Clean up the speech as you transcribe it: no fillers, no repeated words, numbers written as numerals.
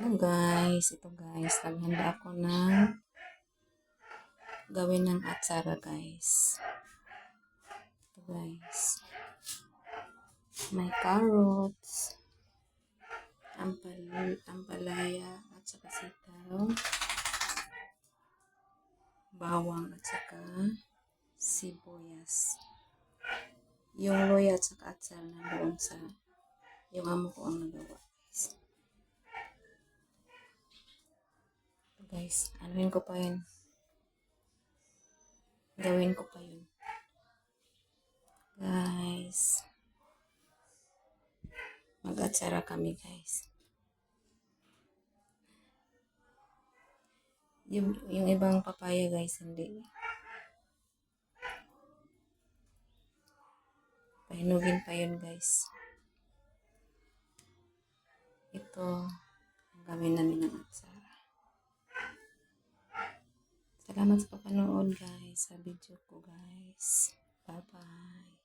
Hello guys, ito guys, naghanda ako ng gawin ng atsara guys. Ito guys, may carrots, ampalaya at saka sitaw, bawang at saka sibuyas. Yung luya at saka atsara na doon sa yung amo ko ang nagawa guys. Guys, anuin ko pa yun. Gawin ko pa yun. Guys, mag-atsara kami guys. Yung ibang papaya guys, hindi. Pahinugin pa yun guys. Ito, ang gawin namin ng atsara. Salamat sa papanood guys, sa video ko guys. Bye-bye.